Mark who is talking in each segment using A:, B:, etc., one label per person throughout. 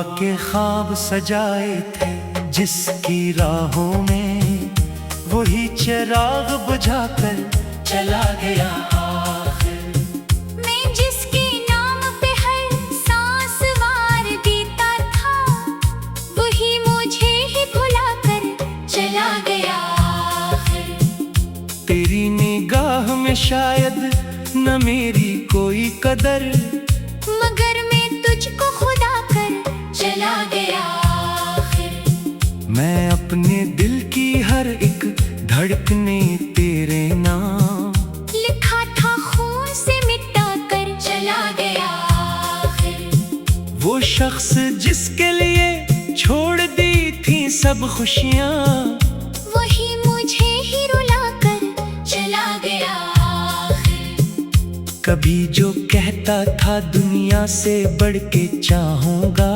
A: वफा के ख्वाब सजाए थे जिसकी राहों में, वही चिराग बुझाकर चला गया आखिर।
B: मैं जिसके नाम पे हर सांस वार देता था, वही मुझे ही भुलाकर चला गया आखिर।
A: तेरी निगाह में शायद न मेरी कोई कदर,
B: मगर मैं तुझको खुदा कर चला गया आखिर।
A: मैं अपने दिल की हर एक धड़कने तेरे नाम
B: लिखा था खून से मिटा कर चला गया आखिर।
A: वो शख्स जिसके लिए छोड़ दी थी सब खुशियाँ,
B: वही मुझे ही रुला कर चला गया आखिर।
A: कभी जो कहता था दुनिया से बढ़ के चाहूंगा,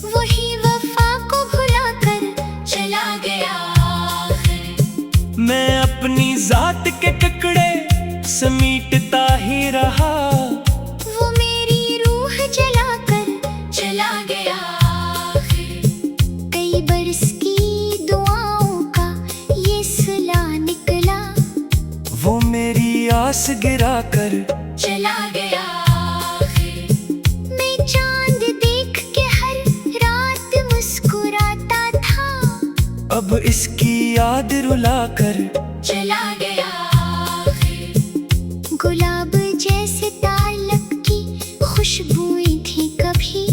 B: वही वफा को भुला कर चला गया आखिर।
A: मैं अपनी जात के टुकड़े समीटता ही रहा,
B: वो मेरी रूह जला कर चला गया आखिर। कई बरस की दुआओं का ये सिला निकला,
A: वो मेरी आस गिरा कर
B: चला गया आखिर। मैं चांद देख के हर रात मुस्कुराता था,
A: अब इसकी याद रुला कर
B: चला गया आखिर। गुलाब जैसे ताल्लुक की खुशबुएं थी कभी,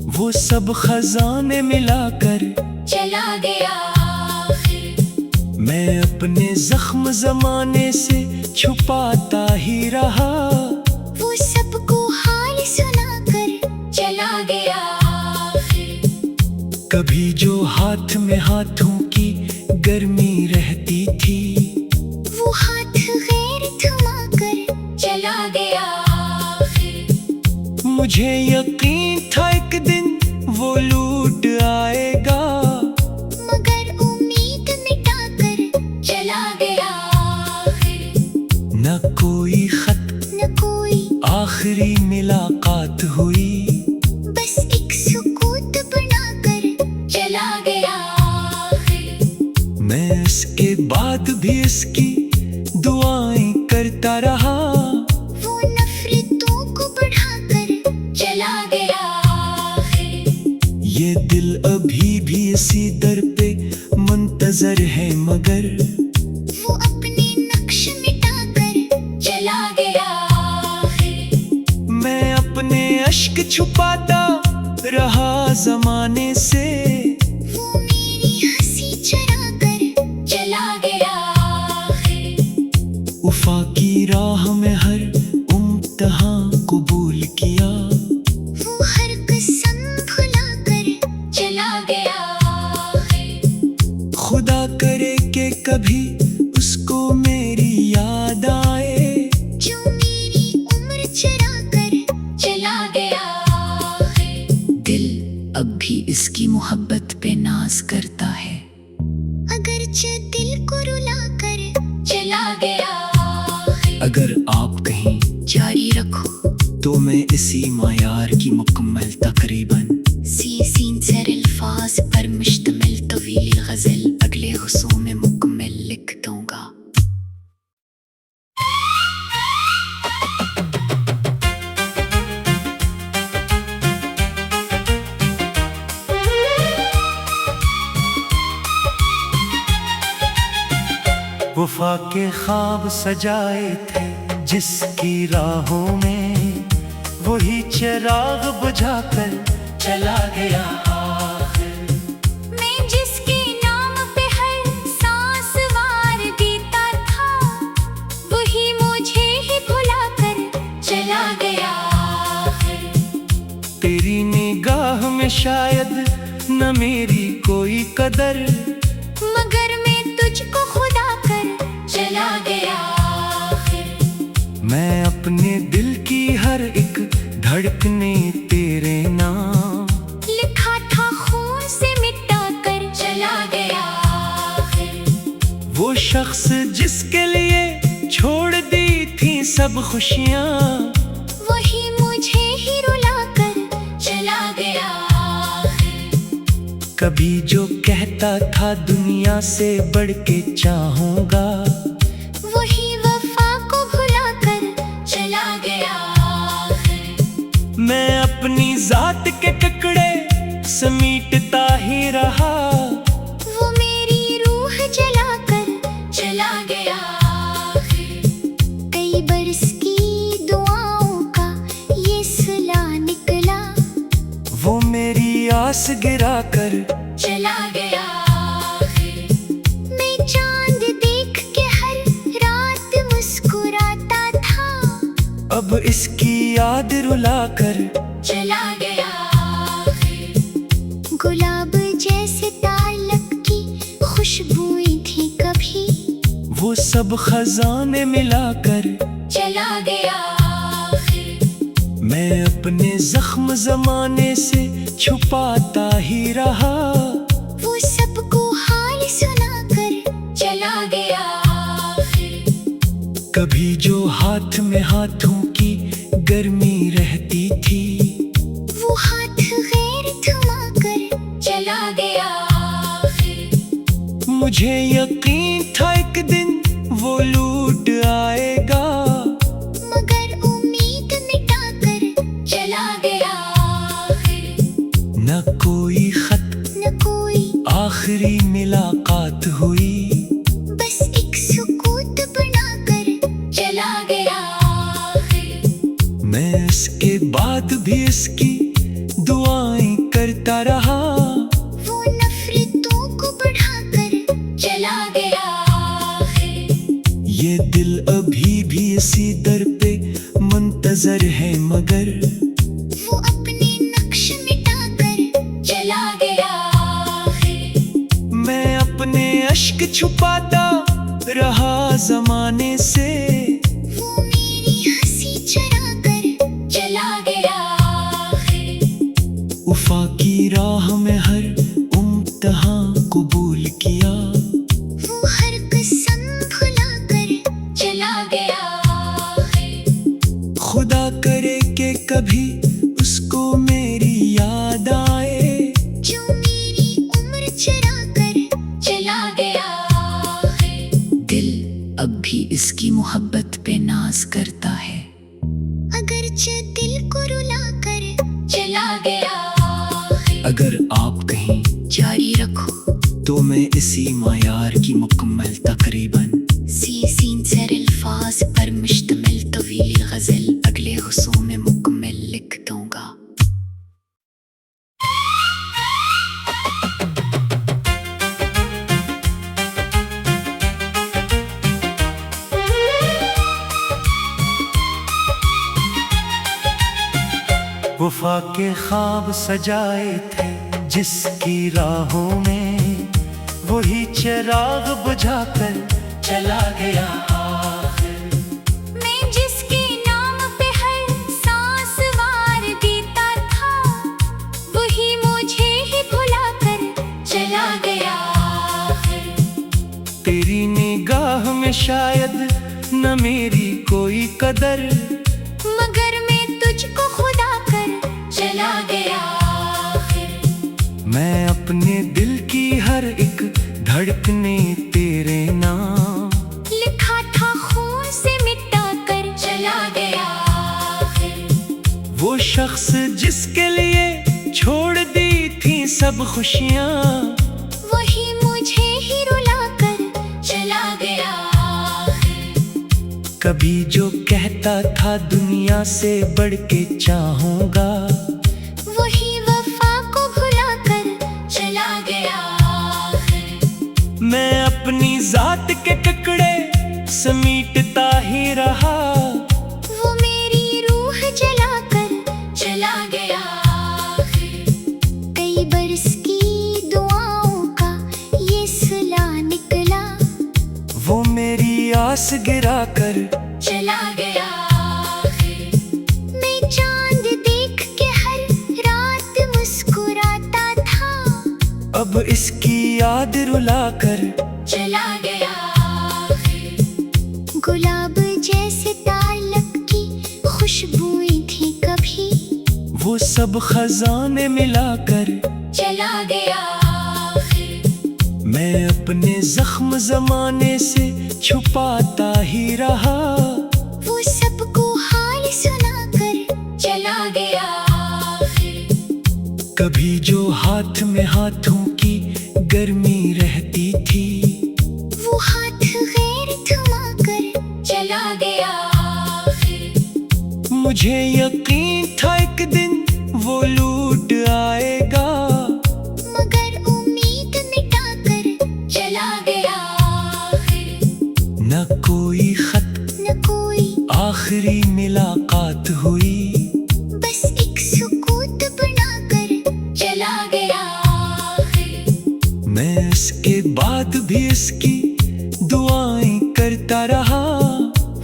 A: वो सब खजाने मिलाकर
B: चला गया आखिर।
A: मैं अपने जख्म जमाने से छुपाता ही रहा,
B: वो सबको हाल सुनाकर चला गया आखिर।
A: कभी जो हाथ में हाथों की गर्मी रहती थी,
B: वो हाथ गैर थमा कर चला गया आखिर।
A: मुझे यकीन था एक दिन वो लूट आएगा,
B: मगर उम्मीद मिटा कर चला गया आखिर।
A: न कोई खत
B: न कोई
A: आखिरी मुलाकात हुई,
B: बस एक सुकूत बनाकर चला गया आखिर।
A: मैं इसके बाद भी इसकी दुआएं करता रहा,
B: वो नफरतों को बढ़ाकर चला गया आखिर।
A: ये दिल अभी भी इसी दर पे मुंतजर है, मगर
B: वो अपने नक्श मिटाकर चला गया आखिर।
A: मैं अपने अश्क छुपाता रहा जमाने से,
B: वो मेरी हंसी चरा कर चला गया आखिर।
A: वफा की राह में हर इम्तिहां कबूल किया,
B: वो हर कसम भुला कर चला गया आखिर।
A: खुदा करे कि कभी उसको मेरी याद आए,
B: जो मेरी उम्र चरा कर चला गया आखिर।
C: दिल अब भी इसकी मोहब्बत पे नाज करता है,
B: अगरचे दिल को रुला कर चला गया आखिर।
A: अगर आप कहीं
C: जारी रखो
A: तो मैं इसी मायार की मुकम्मल तकरीबन
C: सीन सर अल्फाज पर मुश्तमिल तवील गजल अगले हुस्सों में मुकम्मल लिख दूंगा।
A: वफा के ख्वाब सजाए थे जिसकी राहों में, वही चिराग बुझाकर चला गया आखिर।
B: मैं जिसके नाम पे हर सांस वार देता था, वही मुझे ही भुलाकर चला गया आखिर।
A: तेरी निगाह में शायद न मेरी कोई कदर,
B: मगर मैं तुझको खुदा कर चला गया आखिर।
A: मैं अपने दिल की हर एक धड़कने तेरे नाम
B: लिखा था खून से मिटा कर चला गया आखिर।
A: वो शख्स जिसके लिए छोड़ दी थी सब खुशियाँ,
B: वही मुझे ही रुला कर चला गया
A: कभी जो कहता था दुनिया से बढ़ के चाहूंगा,
B: वही वफा को भुलाकर चला गया आखिर।
A: मैं अपनी जात के टुकड़े समीटता ही रहा,
B: वो मेरी रूह जलाकर चला गया आखिर। कई बरस की दुआओं का ये सिला निकला,
A: वो मेरी आस गिराकर
B: चला गया आखिर। मैं चांद देख के हर रात मुस्कुराता था,
A: अब इसकी याद रुलाकर
B: चला गया आखिर। गुलाब जैसे ताल्लुक की खुशबुएं थी कभी,
A: वो सब खजाने मिलाकर
B: चला गया आखिर।
A: मैं अपने जख्म जमाने से छुपाता ही रहा,
B: वो सबको हाल सुनाकर चला गया आखिर।
A: कभी जो हाथ में हाथों की गर्मी रहती थी,
B: वो हाथ गैर थमाकर चला गया आखिर।
A: मुझे यकीन था एक दिन वो लूट आएगा,
B: मगर उम्मीद मिटाकर चला गया आखिर।
A: न कोई खत
B: न कोई
A: आखिरी मुलाकात हुई,
B: बस एक सुकूत बनाकर चला गया आखिर।
A: मैं इसके बाद भी इसकी दुआएं करता रहा,
B: वो नफरतों को बढ़ाकर चला गया आखिर।
A: ये दिल अभी भी इसी दर पे मुंतजर है, मगर
B: वो अपने नक्श मिटाकर चला गया आखिर।
A: मैं अपने अश्क छुपाता रहा जमाने से,
B: वो मेरी हंसी चराकर चला गया आखिर।
A: वफा की राह में हर इम्तिहान कबूल किया,
B: वो हर कसम भुलाकर चला गया आखिर।
A: खुदा करे कि कभी उसको मेरी याद आए,
B: जो मेरी उम्र चराकर चला गया आखिर।
C: दिल अब भी इसकी मोहब्बत पे नाज करता है,
B: अगरचे दिल को रुलाकर चला गया आखिर।
A: अगर आप कहीं
C: जारी रखो
A: तो मैं इसी मायार की मुकम्मल तकरीबन
C: सीन सर अल्फाज पर मुश्तमिल तवील गजल अगले हुस्सों में मुकम्मल लिख दूंगा।
A: वफा के ख्वाब सजाए थे जिसकी राहों में, वही चिराग बुझाकर चला गया आखिर।
B: मैं जिसके नाम पे हर सांस वार देता था, वही मुझे ही भुलाकर चला गया आखिर।
A: तेरी निगाह में शायद न मेरी कोई कदर,
B: मगर मैं तुझको खुदा कर चला गया आखिर।
A: मैं अपने दिल की हर एक धड़कने तेरे नाम,
B: लिखा था खून से मिटा कर चला गया आखिर।
A: वो शख्स जिसके लिए छोड़ दी थी सब खुशियाँ,
B: वही मुझे ही रुलाकर चला गया आखिर।
A: कभी जो कहता था दुनिया से बढ़ के चाहूंगा,
B: वही वफा को भुलाकर चला गया आखिर।
A: मैं अपनी जात के टुकड़े समीटता ही रहा,
B: वो मेरी रूह जलाकर चला गया आखिर। कई बरस की दुआओं का ये सिला निकला,
A: वो मेरी आस गिराकर
B: चला गया आखिर। मैं चांद देख के हर रात मुस्कुराता था,
A: अब इसकी याद रुलाकर
B: चला गया आखिर। गुलाब जैसे ताल्लुक की खुशबुएं थी कभी,
A: वो सब खजाने मिलाकर
B: चला गया
A: अपने जख्म जमाने से छुपाता ही रहा।
B: वो सबको हाल सुनाकर चला गया आखिर।
A: कभी जो हाथ में हाथों की गर्मी रहती थी,
B: वो हाथ गैर थमाकर चला गया आखिर।
A: मुझे यकीन था एक दिन वो लूट आएगा,
B: मगर उम्मीद मिटाकर चला गया आखिर।
A: न कोई खत
B: न कोई
A: आखिरी मुलाकात हुई,
B: बस एक सुकूत बनाकर चला गया आखिर।
A: मैं इसके बाद भी इसकी दुआएं करता रहा।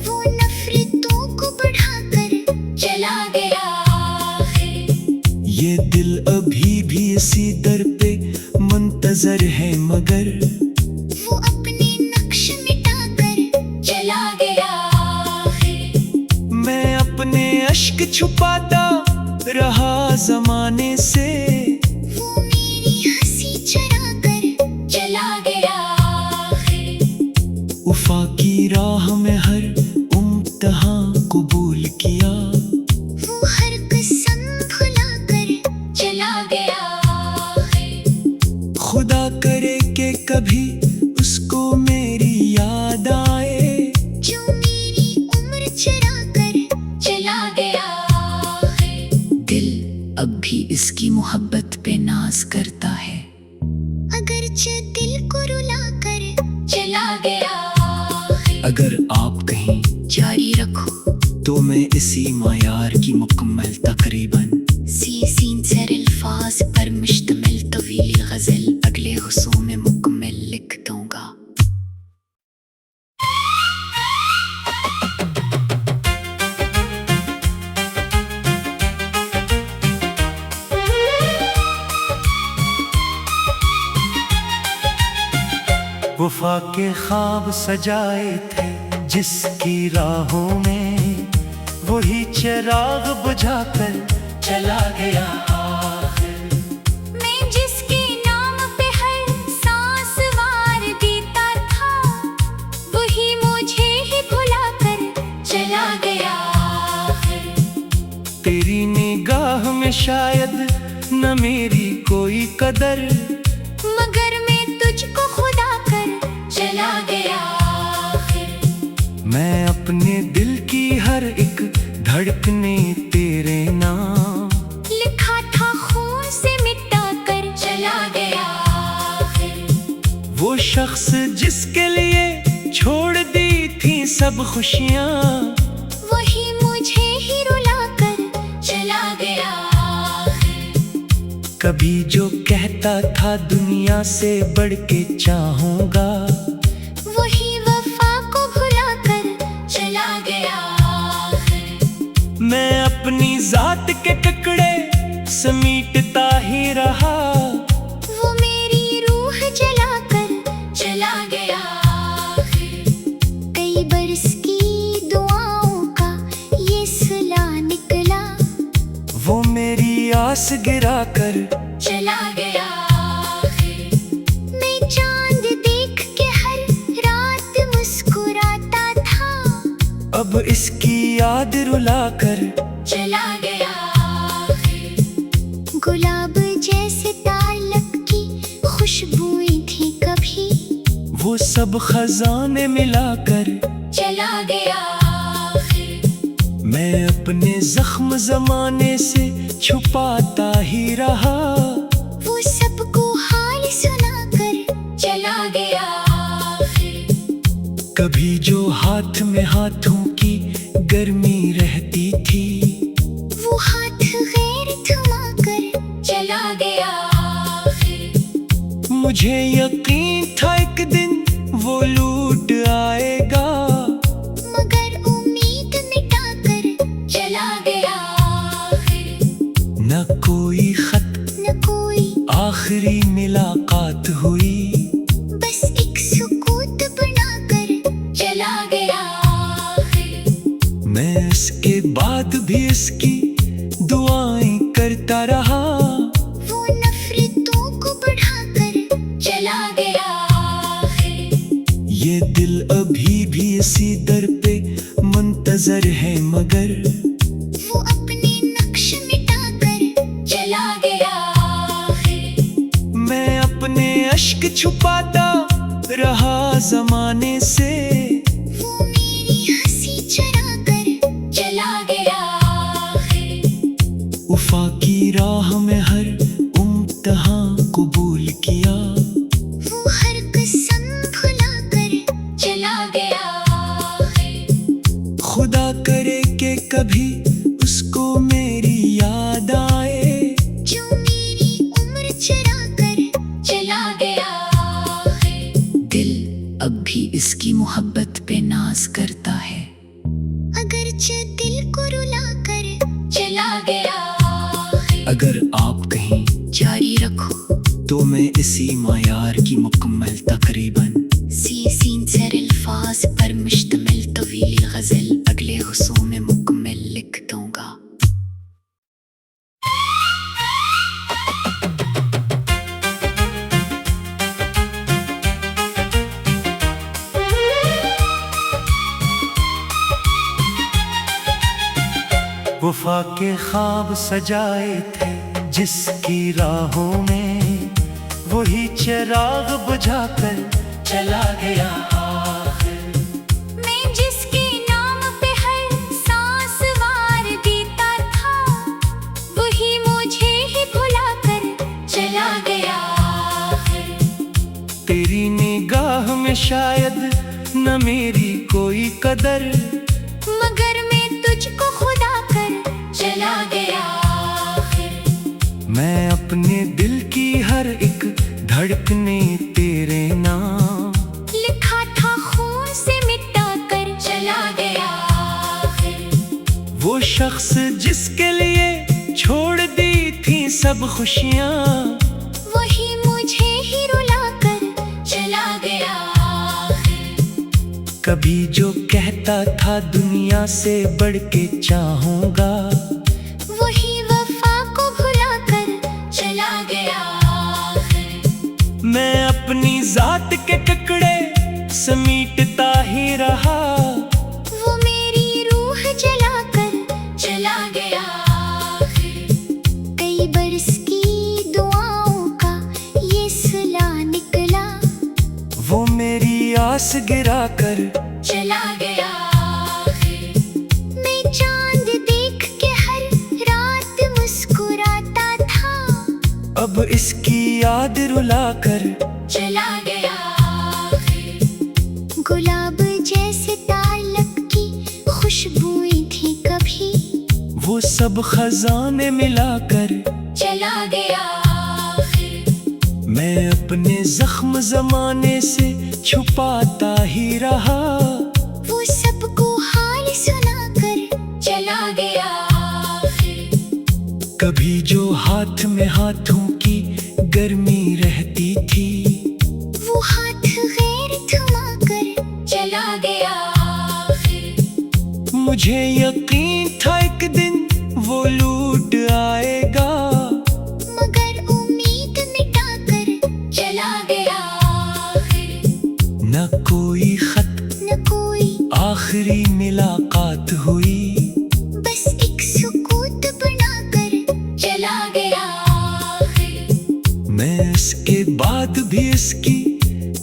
B: वो नफरतों को बढ़ाकर चला गया आखिर।
A: ये दिल अभी भी इसी दर पे मुंतजर है, मगर
B: वो अपने नक्श मिटाकर चला गया आखिर।
A: मैं अपने अश्क छुपाता रहा जमाने से।
B: वो मेरी हंसी चराकर चला गया आखिर।
A: वफा की राह में हर इम्तिहान कबूल किया,
B: वो हर कसम भुलाकर चला गया आखिर।
A: खुदा करे कि कभी उसको मेरी याद आए,
B: जो मेरी उम्र चराकर चला गया आखिर।
C: दिल अब भी इसकी मोहब्बत पे नाज करता है।
B: अगरचे दिल को रुलाकर चला गया आखिर।
A: अगर आप कहीं
C: जारी रखो
A: तो मैं इसी मायार की मुकम्मल तकरीबन
C: सीन सर अल्फाज पर मुश्तमिल तवील गजल अगले हुस्सों में मुकम्मल लिख दूंगा।
A: वफा के ख्वाब सजाए थे जिसकी राहों में, वही चिराग बुझाकर चला गया आखिर।
B: मैं जिसके नाम पे हर सांस वार देता था, वही मुझे ही भुलाकर चला गया आखिर।
A: तेरी निगाह में शायद न मेरी कोई कदर,
B: मगर मैं तुझको खुदा कर चला गया आखिर।
A: मैं अपने दिल की हर एक धड़कने तेरे नाम,
B: लिखा था खून से मिटा कर चला गया आखिर।
A: वो शख्स जिसके लिए छोड़ दी थी सब खुशियाँ,
B: वही मुझे ही रुलाकर चला गया आखिर।
A: कभी जो कहता था दुनिया से बढ़ के चाहूंगा,
B: वही वफा को भुलाकर चला गया आखिर।
A: मैं अपनी जात के टुकड़े समीटता ही रहा।
B: वो मेरी रूह जलाकर चला गया आखिर। कई बरस की दुआओं का ये सिला निकला,
A: वो मेरी आस गिरा कर
B: चला गया आखिर। मैं चांद देख के हर रात मुस्कुराता था,
A: अब इसकी याद रुलाकर
B: चला गया आखिर। गुलाब जैसे ताल्लुक की खुशबुएं थी कभी,
A: वो सब खजाने मिलाकर
B: चला गया आखिर।
A: मैं अपने जख्म जमाने से छुपाता ही रहा।
B: वो सबको हाल सुनाकर चला गया आखिर।
A: कभी जो हाथ में हाथों की गर्मी रहती थी,
B: वो हाथ गैर थमाकर चला गया आखिर।
A: मुझे यकीन था एक दिन वो लूट आएगा,
B: मगर उम्मीद मिटाकर चला गया आखिर।
A: न कोई खत
B: न कोई
A: आखिरी मुलाकात हुई,
B: बस एक सुकूत बनाकर चला गया आखिर।
A: मैं इसके बाद भी इसकी दुआएं करता रहा।
B: वो नफरतों को बढ़ाकर चला गया
A: ये दिल अभी भी इसी दर पे मुंतजर है, मगर
C: वो अपने नक्श मिटाकर चला गया आखिर।
A: मैं अपने अश्क छुपाता रहा जमाने से,
C: वो मेरी हंसी चुरा कर चला गया आखिर।
A: वफा की राह में हर इम्तिहां कबूल किया,
C: वो हर कसम भुला कर चला गया आखिर।
A: खुदा करे कि कभी उसको मेरी याद आए,
C: जो मेरी उम्र चुरा कर चला गया आखिर। दिल अब भी इसकी मोहब्बत पे नाज करता है, अगरचे दिल को रुला कर चला गया आखिर।
A: अगर आप कहीं
C: जारी रखो
A: तो मैं इसी मायार की मुकम्मल तकरीबन
C: सीन सर अल्फाज पर मुश्तमिल तवील गज़ल अगले हुस्सों में मुकम्मल लिख दूंगा।
A: वफा के ख्वाब सजाए थे जिसकी राहों में, वही चिराग बुझाकर चला गया आखिर।
B: मैं जिसके नाम पे हर सांस वार देता था, वही मुझे ही भुलाकर चला गया आखिर।
A: तेरी निगाह में शायद न मेरी कोई कदर,
B: मगर मैं तुझको खुदा कर चला गया आखिर।
A: मैं अपने दिल की हर एक धड़कने तेरे नाम
B: लिखा था खून से मिटा कर चला गया आखिर।
A: वो शख्स जिसके लिए छोड़ दी थी सब खुशियाँ,
B: वही मुझे ही रुला कर चला गया आखिर।
A: कभी जो कहता था दुनिया से बढ़ के चाहूंगा,
B: वही वफा को भुला कर चला गया आखिर।
A: मैं अपनी जात के टुकड़े समीटता ही रहा,
B: वो मेरी रूह जला कर चला गया आखिर। कई बरस की दुआओं का ये सिला निकला,
A: वो मेरी आस गिरा कर
B: चला गया आखिर। मैं चांद देख के हर रात मुस्कुराता था,
A: अब इसकी याद रुला कर
B: चला गया आखिर। गुलाब जैसे ताल्लुक की खुशबुएं थी कभी,
A: वो सब खजाने मिलाकर
B: चला गया आखिर।
A: मैं अपने जख्म जमाने से छुपाता ही रहा,
B: वो सबको हाल सुनाकर चला गया आखिर।
A: कभी जो हाथ में हाथों की गर्मी रहती थी,
B: वो हाथ गैर थमा कर चला गया आखिर।
A: मुझे यकीन था एक दिन वो लूट आएगा,
B: मगर उम्मीद मिटा कर चला गया आखिर।
A: न कोई खत
B: न कोई
A: आखिरी मुलाकात हुई,
B: बस एक सुकूत बनाकर चला गया आखिर।
A: मैं इसके बाद भी इसकी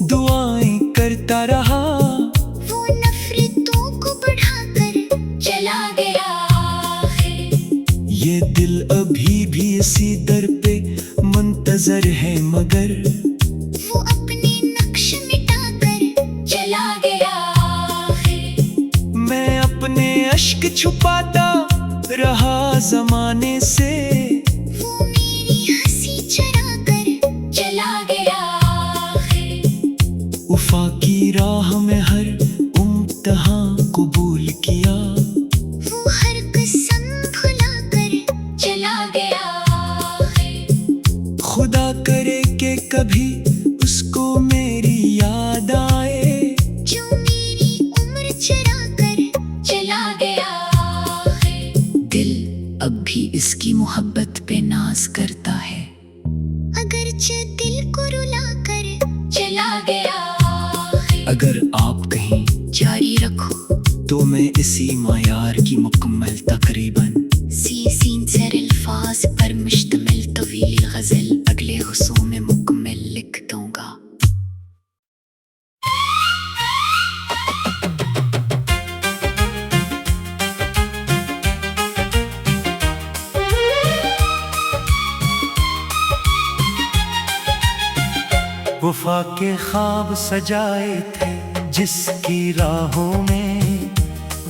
A: दुआएं करता रहा,
B: वो नफरतों को बढ़ाकर चला गया आखिर।
A: ये दिल अभी भी इसी दर पे मुंतजर है, मगर
B: वो अपने नक्श मिटाकर चला गया आखिर।
A: मैं अपने अश्क छुपाता रहा जमाने से,
C: वो मेरी हंसी चुरा कर
B: चला गया आखिर।
A: वफा की राह में हर इम्तिहां कबूल किया,
C: वो हर कसम भुला कर
B: चला गया आखिर।
A: खुदा करे कि कभी उसको मेरी याद आए,
C: जो मेरी उम्र चुरा कर
B: चला गया आखिर।
C: दिल अब भी इसकी मोहब्बत पे नाज करता है, अगरचे दिल को रुला कर
B: चला गया आखिर।
A: अगर अगर आप कहीं
C: जारी रखो
A: तो मैं इसी मायार की मुकम्मल तकरीबन
C: सी सीन सर अल्फाज पर मुश्तमिल तवील गजल अगले हुस्सों में मुकम्मल लिख दूंगा।
A: वफा के ख्वाब सजाए थे जिसकी राहों में,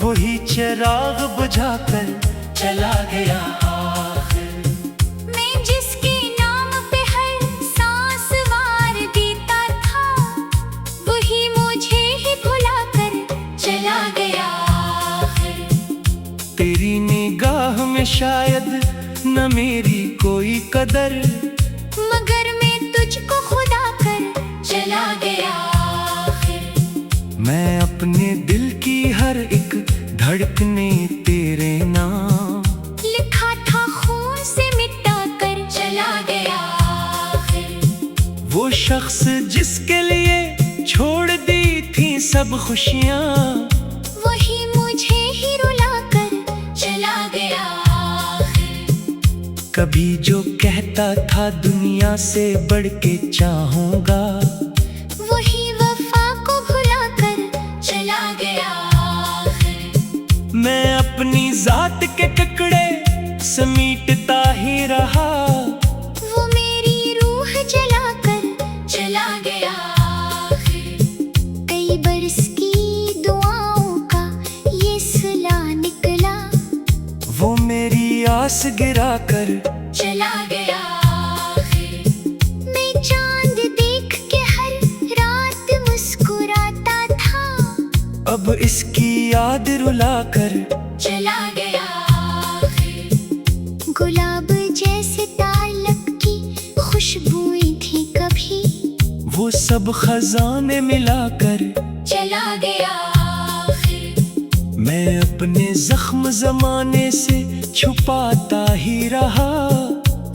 A: वही चिराग बुझाकर चला गया आखिर।
B: मैं जिसके नाम पे हर सांस वार देता था, वही मुझे ही भुलाकर चला गया आखिर।
A: तेरी निगाह में शायद न मेरी कोई कदर,
B: मगर मैं तुझको खुदा कर चला गया आखिर।
A: मैं अपने दिल की हर एक धड़कने तेरे नाम,
B: लिखा था खून से मिटा कर चला गया आखिर।
A: वो शख्स जिसके लिए छोड़ दी थी सब खुशियाँ,
B: वही मुझे ही रुला कर चला गया आखिर।
A: कभी जो कहता था दुनिया से बढ़ के चाहूंगा,
B: वही वफा को भुला कर चला गया आखिर।
A: मैं अपनी जात के टुकड़े समीटता ही रहा,
B: वो मेरी रूह जला कर चला गया आखिर। कई बरस की दुआओं का ये सिला निकला,
A: वो मेरी आस गिरा कर
B: चला गया आखिर। मैं चांद देख के हर रात मुस्कुराता था,
A: अब इसकी याद रुला कर
B: चला गया आखिर। गुलाब जैसे ताल्लुक की खुशबुएं थी कभी,
A: वो सब खजाने मिलाकर
B: चला गया आखिर।
A: मैं अपने जख्म जमाने से छुपाता ही रहा,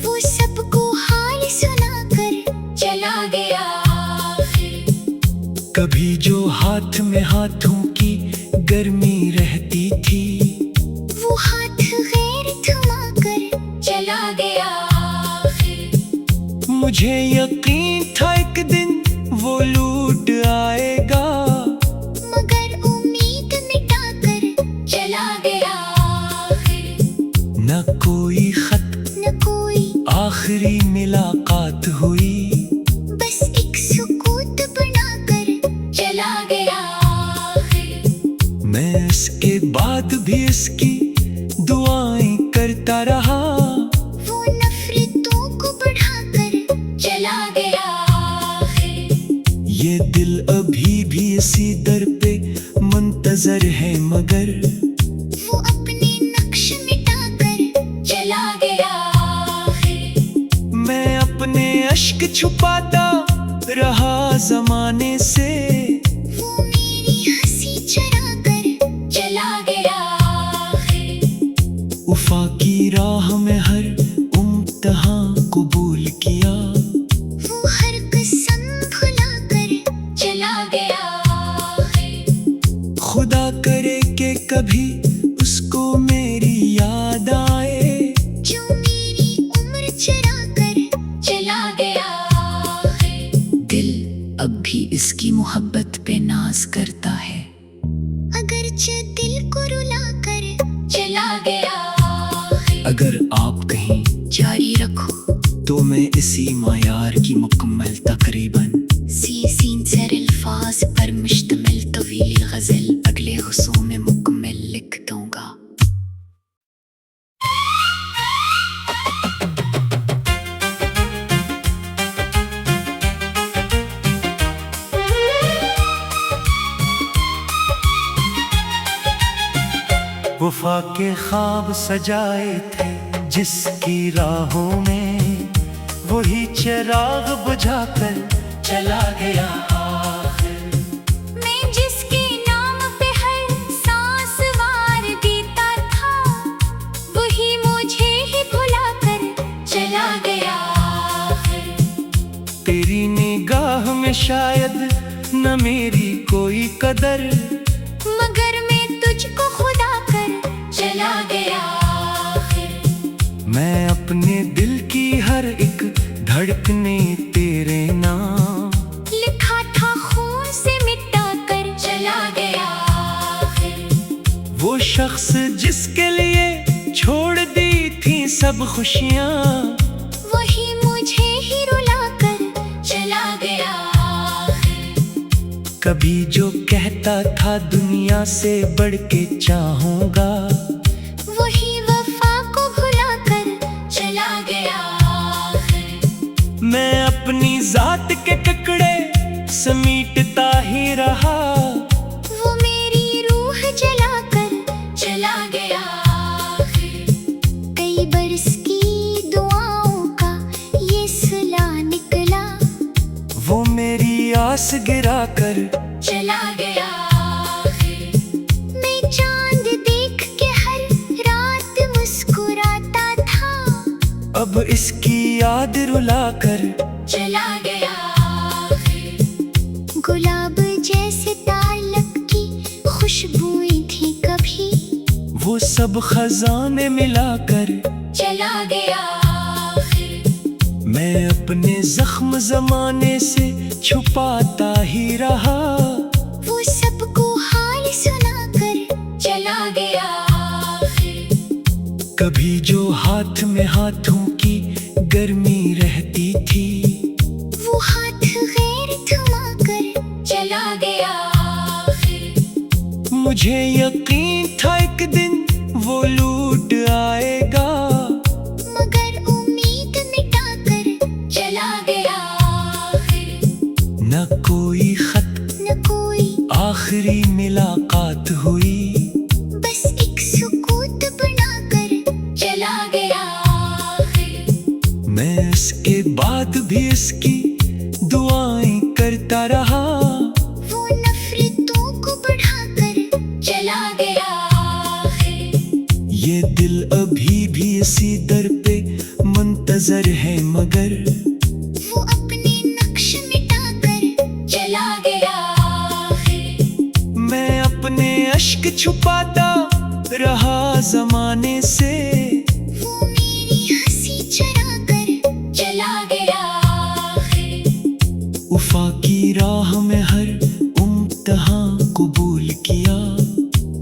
B: वो सबको हाल सुनाकर चला गया आखिर।
A: कभी जो हाथ में हाथों की गर्मी रहती थी,
B: वो हाथ गैर थमा कर चला गया आखिर।
A: मुझे यकीन था एक दिन वो लूट आएगा,
B: मगर उम्मीद मिटा कर चला गया आखिर।
A: न कोई खत
B: न कोई
A: आखिरी मुलाकात हुई,
B: बस एक सुकूत बनाकर चला गया आखिर।
A: मैं इसके बाद भी इसकी दुआएं करता रहा,
B: वो नफरतों को बढ़ाकर चला गया आखिर।
A: ये दिल अभी भी इसी दर पे मुंतजर है, मगर
B: वो अपने नक्श मिटाकर चला गया आखिर।
A: मैं अपने अश्क छुपाता रहा जमाने से,
B: वो मेरी हंसी चरा कर चला गया आखिर।
A: वफा की राह में हर इम्तिहान कबूल किया,
B: वो हर कसम भुला कर चला गया आखिर।
A: खुदा करे कि कभी उसको मेरी याद आए,
B: जो मेरी उम्र चरा कर चला गया आखिर।
C: दिल अब भी इसकी मोहब्बत पे नाज करता है,
B: अगरचे दिल को रुला कर चला गया आखिर।
A: अगर आप कहीं
C: जारी रखो
A: तो मैं इसी मायार की मुकम्मल तकरीबन
C: सी सीन सर अल्फाज पर मुश्तमिल तवील गजल अगले हुस्सों में मुकम्मल लिख दूंगा।
A: वफा के ख्वाब सजाए थे जिसकी राहों में, वही चिराग बुझाकर चला गया आखिर।
B: मैं जिसके नाम पे हर सांस वार देता था, वही मुझे ही भुला कर चला गया आखिर।
A: तेरी निगाह में शायद न मेरी कोई कदर,
B: मगर मैं तुझको खुदा कर चला गया आखिर।
A: मैं अपने दिल की हर एक धड़कने तेरे नाम,
B: लिखा था खून से मिटा कर चला गया आखिर।
A: वो शख्स जिसके लिए छोड़ दी थी सब खुशियाँ,
B: वही मुझे ही रुला कर चला गया आखिर।
A: कभी जो कहता था दुनिया से बढ़ के चाहूंगा,
B: वही वफा को भुला कर चला गया आखिर।
A: मैं अपनी जात के टुकड़े समीटता ही रहा,
B: वो मेरी रूह जला कर चला गया आखिर। कई बरस की दुआओं का ये सिला निकला,
A: वो मेरी आस गिरा कर
B: चला गया आखिर। मैं चांद देख के हर रात मुस्कुराता था,
A: अब इसकी याद रुला कर
B: चला गया आखिर। गुलाब जैसे ताल्लुक की खुशबुएं थी कभी,
A: वो सब खजाने मिलाकर
B: चला गया आखिर।
A: मैं अपने जख्म जमाने से छुपाता ही रहा,
B: वो सबको हाल सुनाकर चला गया आखिर।
A: कभी जो हाथ में हाथों की गर्मी रहती थी,
B: वो हाथ गैर थमा कर चला गया आखिर।
A: मुझे यकीन था एक दिन वो लूट आएगा,
B: मगर उम्मीद मिटा कर चला गया आखिर।
A: न कोई खत
B: न कोई
A: आखिरी मुलाकात हुई,
B: बस एक सुकूत बनाकर चला गया आखिर।
A: मैं इसके बाद भी इसकी दुआएं करता रहा,
B: वो नफरतों को बढ़ाकर चला गया आखिर।
A: ये दिल अभी भी इसी दर पे मुंतजर है, मगर
B: वो अपने नक्श मिटाकर चला गया आखिर।
A: मैं अपने अश्क छुपाता रहा जमाने से,
B: वो मेरी हंसी चरा कर चला गया आखिर।
A: वफा की राह में हर इम्तिहां कबूल किया,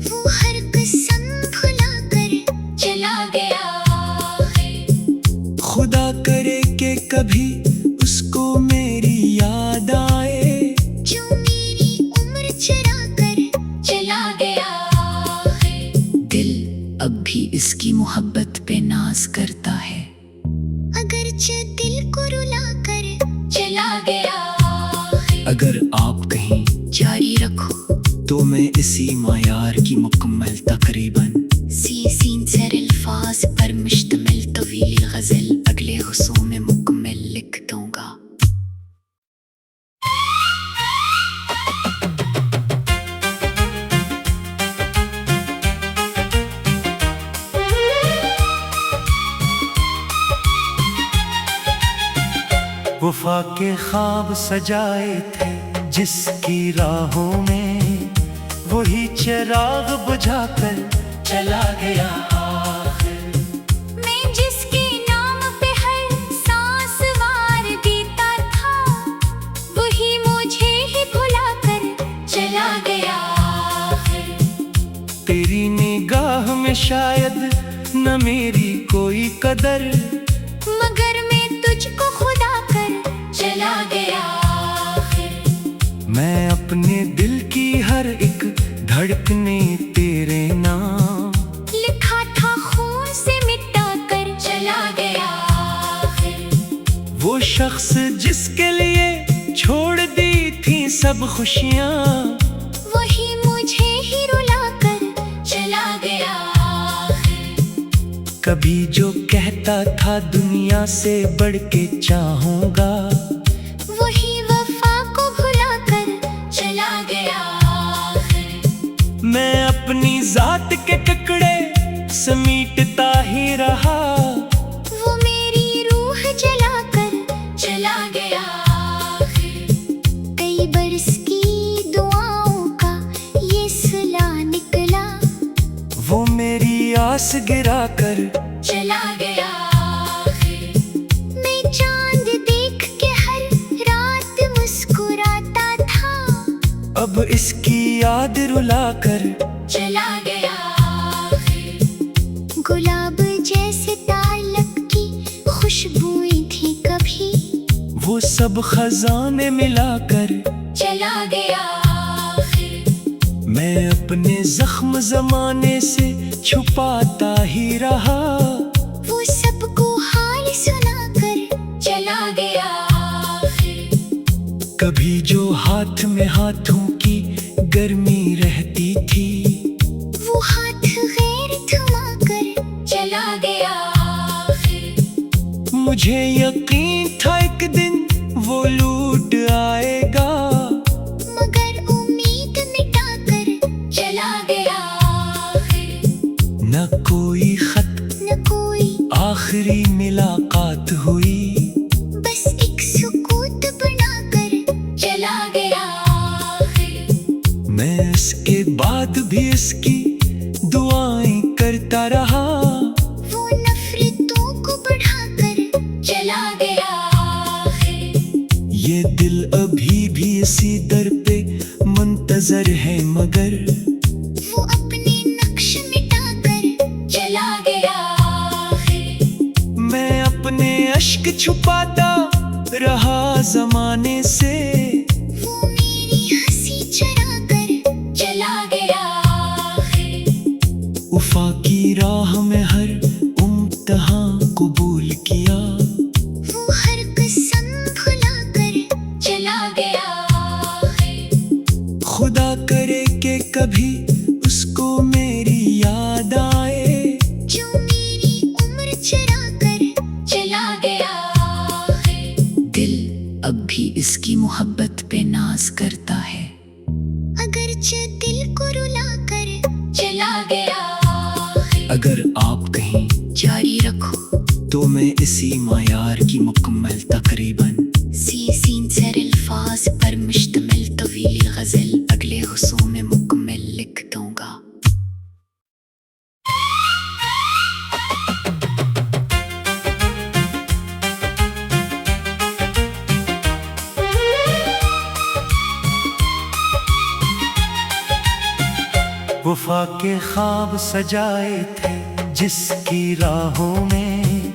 B: वो हर कसम भुला कर चला गया आखिर।
A: खुदा करे कि कभी उसको मेरी याद आए,
B: जो मेरी उम्र चरा कर चला गया आखिर।
C: दिल अब भी इसकी मोहब्बत पे नाज करता है,
B: अगरचे दिल को रुला कर चला गया आखिर।
A: अगर आप कहीं
C: जारी रखो
A: तो मैं इसी मायार की मुकम्मल तकरीबन
C: सीन सर अल्फाज पर मुश्तमिल तवील गजल अगले हुस्सों में मुकम्मल लिख दूंगा।
A: वफा के ख्वाब सजाए थे जिसकी राहों में, वही चिराग बुझाकर चला गया आखिर।
B: मैं जिसके नाम पे हर सांस वार देता था, वही मुझे ही भुला कर चला गया आखिर।
A: तेरी निगाह में शायद न मेरी कोई कदर,
B: मगर मैं तुझको खुदा कर चला गया आखिर।
A: मैं अपने दिल की हर एक धड़कने तेरे नाम,
B: लिखा था खून से मिटा कर चला गया आखिर।
A: वो शख्स जिसके लिए छोड़ दी थी सब खुशियाँ,
B: वही मुझे ही रुला कर चला गया आखिर।
A: कभी जो कहता था दुनिया से बढ़ के चाहूंगा,
B: वही वफा को भुला कर चला गया आखिर।
A: मैं अपनी जात के टुकड़े समीटता ही रहा,
B: वो मेरी रूह जला कर चला गया आखिर। कई बरस की
A: सांस गिरा कर
B: चला गया है। मैं चांद देख के हर रात मुस्कुराता था,
A: अब इसकी याद रुला कर
B: चला गया है। गुलाब जैसे तालक की खुशबुएं थी कभी,
A: वो सब खजाने मिलाकर
B: चला गया है।
A: मैं अपने जख्म जमाने से छुपाता ही रहा,
B: वो सबको हाल सुनाकर चला गया है।
A: कभी जो हाथ में हाथों की गर्मी रहती थी,
B: वो हाथ गैर थमाकर चला गया है।
A: मुझे यकीन था एक दिन वो लूट आएगा,
B: मगर उम्मीद मिटाकर चला गया है।
A: न कोई खत
B: न कोई
A: आखिरी मुलाकात हुई,
B: बस एक सुकूत बनाकर चला गया है।
A: मैं इसके बाद भी इसकी दुआएं करता रहा,
B: वो नफरतों को बढ़ाकर चला गया है।
A: ये दिल अभी भी इसी दर पे मुंतजर है, मगर
B: वो अपने नक्श मिटाकर चला गया है।
A: मैं अपने अश्क छुपाता रहा जमाने से,
B: वो मेरी हंसी चराकर चला गया है।
A: वफा की राह में हर इम्तिहान कबूल किया,
B: वो हर कसम भुलाकर चला गया है।
A: खुदा करे कि कभी उसको मेरी याद आए,
B: जो मेरी उम्र चराकर चला गया है।
C: दिल अब भी इसकी मोहब्बत पे नाज करता है।
B: अगरचे दिल को रुलाकर चला गया है।
A: अगर आप कहीं
C: जारी रखो
A: तो मैं इसी मायार की मुकम्मल तकरीबन
C: सीन सर अल्फाज पर मुश्तमिल तवील गजल अगले हुस्सों में मुकम्मल लिख दूंगा।
A: वफा के ख्वाब सजाए थे जिसकी राहों में,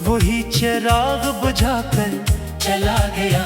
A: वही चिराग बुझाकर चला गया।